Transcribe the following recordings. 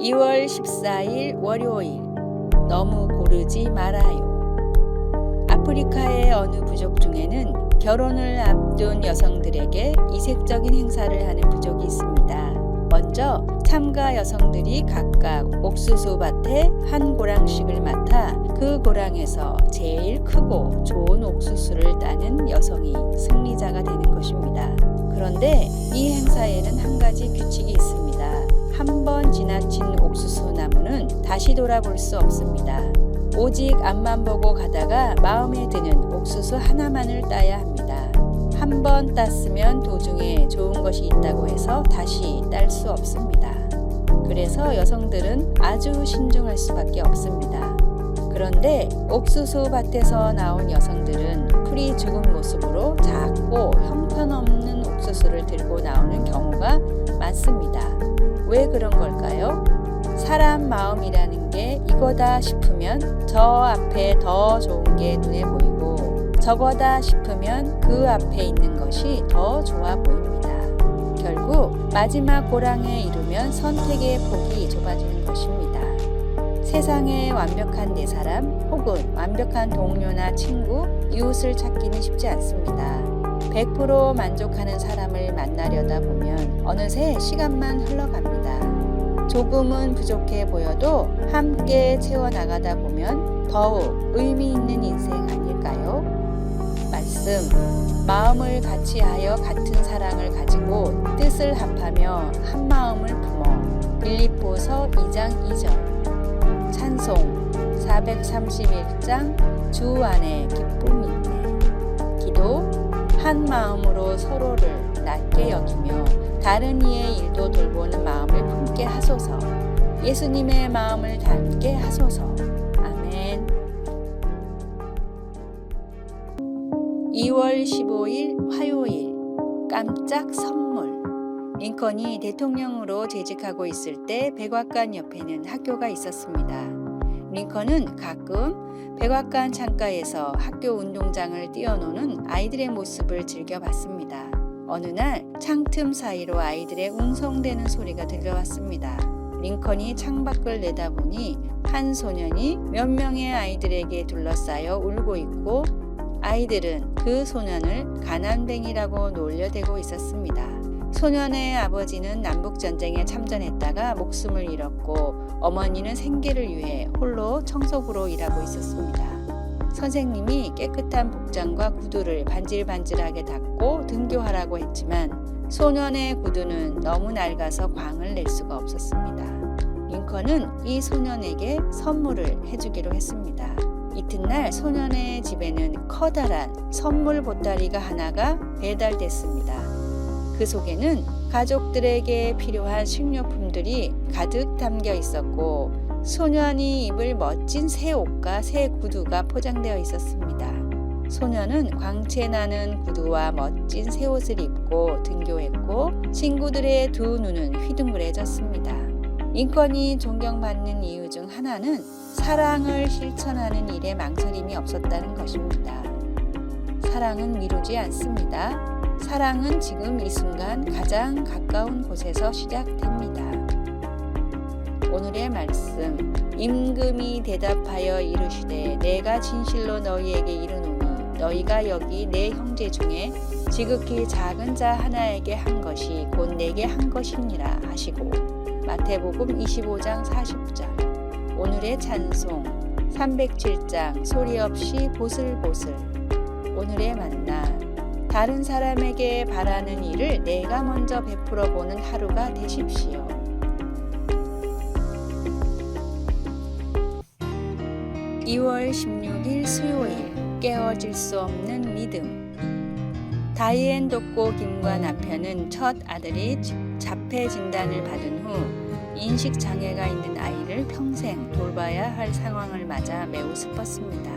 2월 14일 월요일. 너무 고르지 말아요. 아프리카의 어느 부족 중에는 결혼을 앞둔 여성들에게 이색적인 행사를 하는 부족이 있습니다. 먼저 참가 여성들이 각각 옥수수 밭에 한 고랑씩을 맡아 그 고랑에서 제일 크고 좋은 옥수수를 따는 여성이 승리자가 되는 것입니다. 그런데 이 행사에는 한 가지 규칙이 있습니다. 한 번 지나친 옥수수 나무는 다시 돌아볼 수 없습니다. 오직 앞만 보고 가다가 마음에 드는 옥수수 하나만을 따야 합니다. 한 번 땄으면 도중에 좋은 것이 있다고 해서 다시 딸 수 없습니다. 그래서 여성들은 아주 신중할 수밖에 없습니다. 그런데 옥수수 밭에서 나온 여성들은 풀이 죽은 모습으로 작고 형편없는 옥수수를 들고 나오는 경우가 많습니다. 왜 그런 걸까요? 사람 마음이라는 게 이거다 싶으면 저 앞에 더 좋은 게 눈에 보이고 저거다 싶으면 그 앞에 있는 것이 더 좋아 보입니다. 결국 마지막 고랑에 이르면 선택의 폭이 좁아지는 것입니다. 세상에 완벽한 내 사람 혹은 완벽한 동료나 친구, 이웃을 찾기는 쉽지 않습니다. 100% 만족하는 사람을 만나려다 보면 어느새 시간만 흘러갑니다. 조금은 부족해 보여도 함께 채워나가다 보면 더욱 의미 있는 인생 아닐까요? 말씀, 마음을 같이하여 같은 사랑을 가지고 뜻을 합하며 한 마음을 품어. 빌립보서 2장 2절. 찬송 431장 주 안에 기쁨이 있네. 기도, 한 마음으로 서로를 낮게 여기며 다른 이의 일도 돌보는 마음을 품게 하소서. 예수님의 마음을 닮게 하소서. 아멘. 2월 15일 화요일. 깜짝 선물. 링컨이 대통령으로 재직하고 있을 때 백악관 옆에는 학교가 있었습니다. 링컨은 가끔 백악관 창가에서 학교 운동장을 뛰어노는 아이들의 모습을 즐겨봤습니다. 어느 날 창틈 사이로 아이들의 웅성대는 소리가 들려왔습니다. 링컨이 창밖을 내다보니 한 소년이 몇 명의 아이들에게 둘러싸여 울고 있고 아이들은 그 소년을 가난뱅이라고 놀려대고 있었습니다. 소년의 아버지는 남북전쟁에 참전했다가 목숨을 잃었고 어머니는 생계를 위해 홀로 청소부로 일하고 있었습니다. 선생님이 깨끗한 복장과 구두를 반질반질하게 닦고 등교하라고 했지만 소년의 구두는 너무 낡아서 광을 낼 수가 없었습니다. 링컨은 이 소년에게 선물을 해주기로 했습니다. 이튿날 소년의 집에는 커다란 선물 보따리가 하나가 배달됐습니다. 그 속에는 가족들에게 필요한 식료품들이 가득 담겨 있었고 소년이 입을 멋진 새 옷과 새 구두가 포장되어 있었습니다. 소년은 광채나는 구두와 멋진 새 옷을 입고 등교했고 친구들의 두 눈은 휘둥그레졌습니다. 링컨이 존경받는 이유 중 하나는 사랑을 실천하는 일에 망설임이 없었다는 것입니다. 사랑은 미루지 않습니다. 사랑은 지금 이 순간 가장 가까운 곳에서 시작됩니다. 오늘의 말씀. 임금이 대답하여 이르시되 내가 진실로 너희에게 이르노니 너희가 여기 내 형제 중에 지극히 작은 자 하나에게 한 것이 곧 내게 한 것이니라 하시고. 마태복음 25장 40절. 오늘의 찬송 307장 소리 없이 보슬보슬. 오늘의 만나. 다른 사람에게 바라는 일을 내가 먼저 베풀어 보는 하루가 되십시오. (2월 16일) 수요일. 깨어질 수 없는 믿음. 다이앤 독고 김과 남편은 첫 아들이 자폐 진단을 받은 후 인식 장애가 있는 아이를 평생 돌봐야 할 상황을 맞아 매우 슬펐습니다.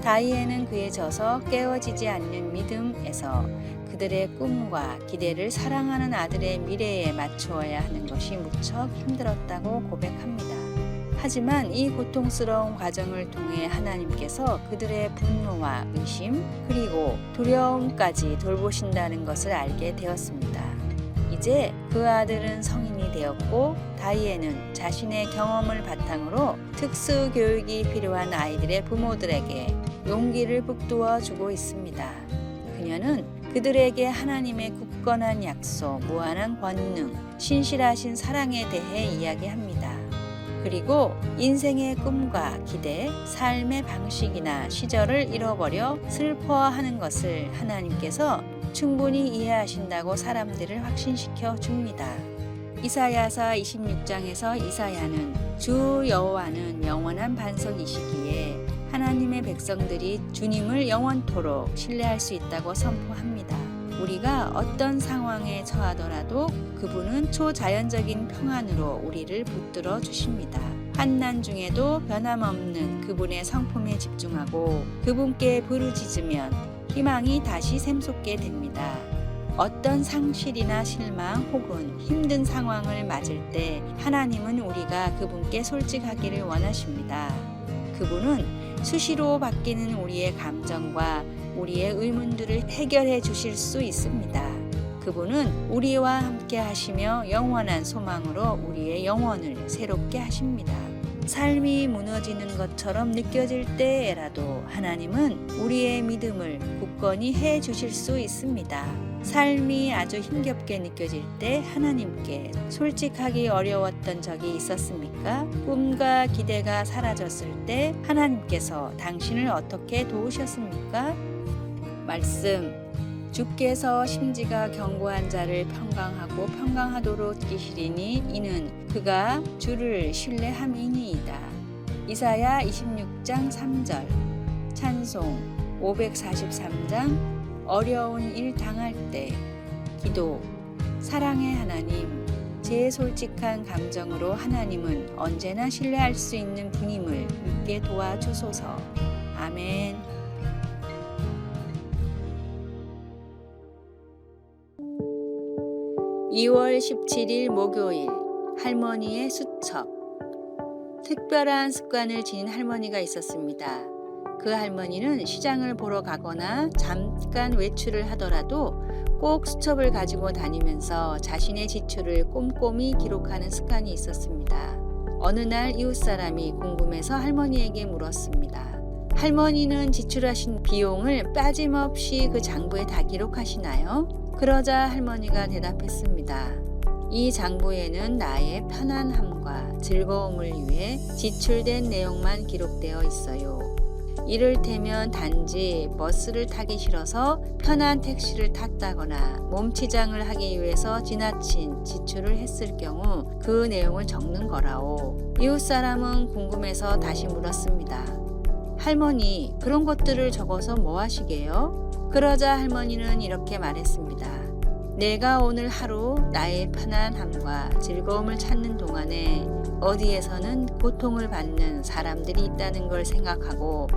다이앤은 그에 져서 깨어지지 않는 믿음에서 그들의 꿈과 기대를 사랑하는 아들의 미래에 맞추어야 하는 것이 무척 힘들었다고 고백합니다. 하지만 이 고통스러운 과정을 통해 하나님께서 그들의 분노와 의심 그리고 두려움까지 돌보신다는 것을 알게 되었습니다. 이제 그 아들은 성인이 되었고 다이앤은 자신의 경험을 바탕으로 특수 교육이 필요한 아이들의 부모들에게 용기를 북돋워 주고 있습니다. 그녀는 그들에게 하나님의 굳건한 약속, 무한한 권능, 신실하신 사랑에 대해 이야기합니다. 그리고 인생의 꿈과 기대, 삶의 방식이나 시절을 잃어버려 슬퍼하는 것을 하나님께서 충분히 이해하신다고 사람들을 확신시켜 줍니다. 이사야서 26장에서 이사야는 주 여호와는 영원한 반석이시기에 하나님의 백성들이 주님을 영원토록 신뢰할 수 있다고 선포합니다. 우리가 어떤 상황에 처하더라도 그분은 초자연적인 평안으로 우리를 붙들어 주십니다. 환난 중에도 변함없는 그분의 성품에 집중하고 그분께 부르짖으면 희망이 다시 샘솟게 됩니다. 어떤 상실이나 실망 혹은 힘든 상황을 맞을 때 하나님은 우리가 그분께 솔직하기를 원하십니다. 그분은 수시로 바뀌는 우리의 감정과 우리의 의문들을 해결해 주실 수 있습니다. 그분은 우리와 함께 하시며 영원한 소망으로 우리의 영혼을 새롭게 하십니다. 삶이 무너지는 것처럼 느껴질 때에라도 하나님은 우리의 믿음을 굳건히 해 주실 수 있습니다. 삶이 아주 힘겹게 느껴질 때 하나님께 솔직하기 어려웠던 적이 있었습니까? 꿈과 기대가 사라졌을 때 하나님께서 당신을 어떻게 도우셨습니까? 말씀, 주께서 심지가 견고한 자를 평강하고 평강하도록 이시리니 이는 그가 주를 신뢰함이니이다. 이사야 26장 3절. 찬송 543장 어려운 일 당할 때 기도. 사랑의 하나님, 제 솔직한 감정으로 하나님은 언제나 신뢰할 수 있는 분임을 믿게 도와주소서. 아멘. (2월 17일) 목요일. 할머니의 수첩. 특별한 습관을 지닌 할머니가 있었습니다. 그 할머니는 시장을 보러 가거나 잠깐 외출을 하더라도 꼭 수첩을 가지고 다니면서 자신의 지출을 꼼꼼히 기록하는 습관이 있었습니다. 어느 날 이웃 사람이 궁금해서 할머니에게 물었습니다. 할머니는 지출하신 비용을 빠짐없이 그 장부에 다 기록하시나요? 그러자 할머니가 대답했습니다. 이 장부에는 나의 편안함과 즐거움을 위해 지출된 내용만 기록되어 있어요. 이를테면 단지 버스를 타기 싫어서 편한 택시를 탔다거나 몸치장을 하기 위해서 지나친 지출을 했을 경우 그 내용을 적는 거라오. 이웃 사람은 궁금해서 다시 물었습니다. 할머니, 그런 것들을 적어서 뭐 하시게요? 그러자 할머니는 이렇게 말했습니다. 내가 오늘 하루 나의 편안함과 즐거움을 찾는 동안에 어디에서는 고통을 받는 사람들이 있다는 걸 생각하고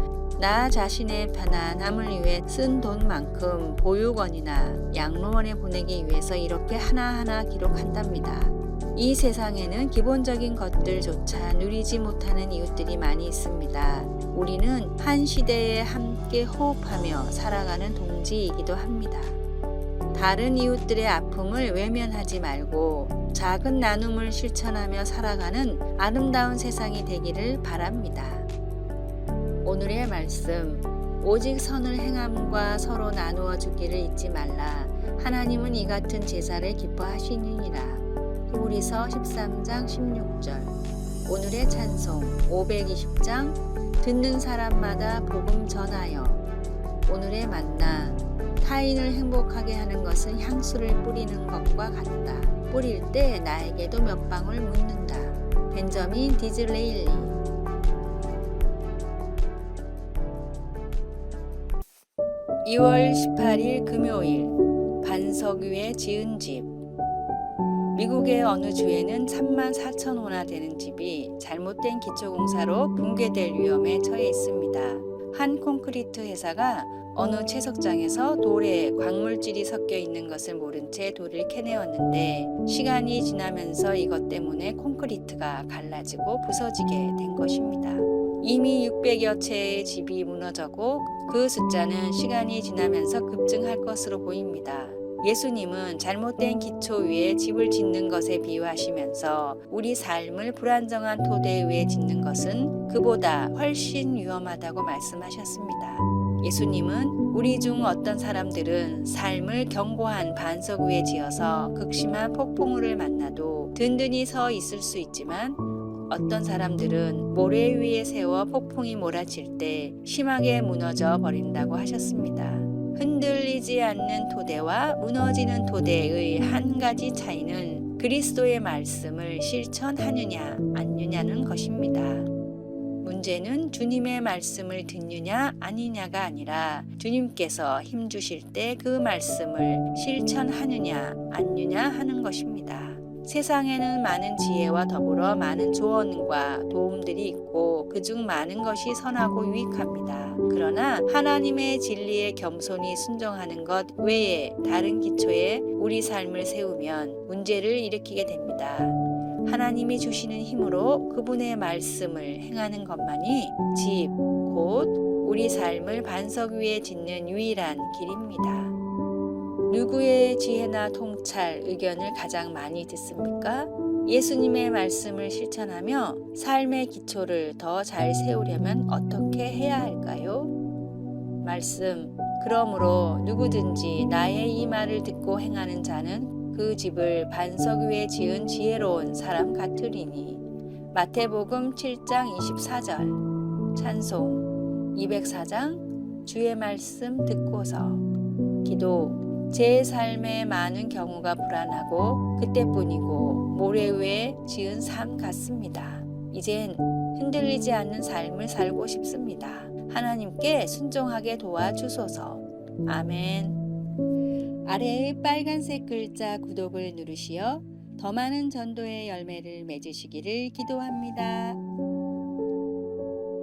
나 자신의 편안함을 위해 쓴 돈만큼 보육원이나 양로원에 보내기 위해서 이렇게 하나하나 기록한답니다. 이 세상에는 기본적인 것들조차 누리지 못하는 이웃들이 많이 있습니다. 우리는 한 시대에 함께 호흡하며 살아가는 동지이기도 합니다. 다른 이웃들의 아픔을 외면하지 말고 작은 나눔을 실천하며 살아가는 아름다운 세상이 되기를 바랍니다. 오늘의 말씀, 오직 선을 행함과 서로 나누어 주기를 잊지 말라. 하나님은 이 같은 제사를 기뻐하시느니라. 히브리서 13장 16절. 오늘의 찬송 520장 듣는 사람마다 복음 전하여. 오늘의 만나, 타인을 행복하게 하는 것은 향수를 뿌리는 것과 같다. 뿌릴 때 나에게도 몇 방울 묻는다. 벤저민 디즈레일리. (2월 18일) 금요일. 반석 위에 지은 집. 미국의 어느 주에는 34,000호나 되는 집이 잘못된 기초공사로 붕괴될 위험에 처해 있습니다. 한 콘크리트 회사가 어느 채석장에서 돌에 광물질이 섞여 있는 것을 모른 채 돌을 캐내었는데 시간이 지나면서 이것 때문에 콘크리트가 갈라지고 부서지게 된 것입니다. 이미 600여 채의 집이 무너졌고 그 숫자는 시간이 지나면서 급증할 것으로 보입니다. 예수님은 잘못된 기초 위에 집을 짓는 것에 비유하시면서 우리 삶을 불안정한 토대 위에 짓는 것은 그보다 훨씬 위험하다고 말씀하셨습니다. 예수님은 우리 중 어떤 사람들은 삶을 견고한 반석 위에 지어서 극심한 폭풍우를 만나도 든든히 서 있을 수 있지만 어떤 사람들은 모래 위에 세워 폭풍이 몰아칠 때 심하게 무너져 버린다고 하셨습니다. 흔들리지 않는 토대와 무너지는 토대의 한 가지 차이는 그리스도의 말씀을 실천하느냐 아니냐는 것입니다. 문제는 주님의 말씀을 듣느냐 아니냐가 아니라 주님께서 힘주실 때 그 말씀을 실천하느냐 아니냐 하는 것입니다. 세상에는 많은 지혜와 더불어 많은 조언과 도움들이 있고 그중 많은 것이 선하고 유익합니다. 그러나 하나님의 진리에 겸손히 순종하는 것 외에 다른 기초에 우리 삶을 세우면 문제를 일으키게 됩니다. 하나님이 주시는 힘으로 그분의 말씀을 행하는 것만이 집, 곧 우리 삶을 반석 위에 짓는 유일한 길입니다. 누구의 지혜나 통찰, 의견을 가장 많이 듣습니까? 예수님의 말씀을 실천하며 삶의 기초를 더 잘 세우려면 어떻게 해야 할까요? 말씀, 그러므로 누구든지 나의 이 말을 듣고 행하는 자는 그 집을 반석 위에 지은 지혜로운 사람 같으리니. 마태복음 7장 24절. 찬송 204장 주의 말씀 듣고서. 기도. 제 삶의 많은 경우가 불안하고 그때뿐이고 모래 위에 지은 삶 같습니다. 이젠 흔들리지 않는 삶을 살고 싶습니다. 하나님께 순종하게 도와주소서. 아멘. 아래의 빨간색 글자 구독을 누르시어 더 많은 전도의 열매를 맺으시기를 기도합니다.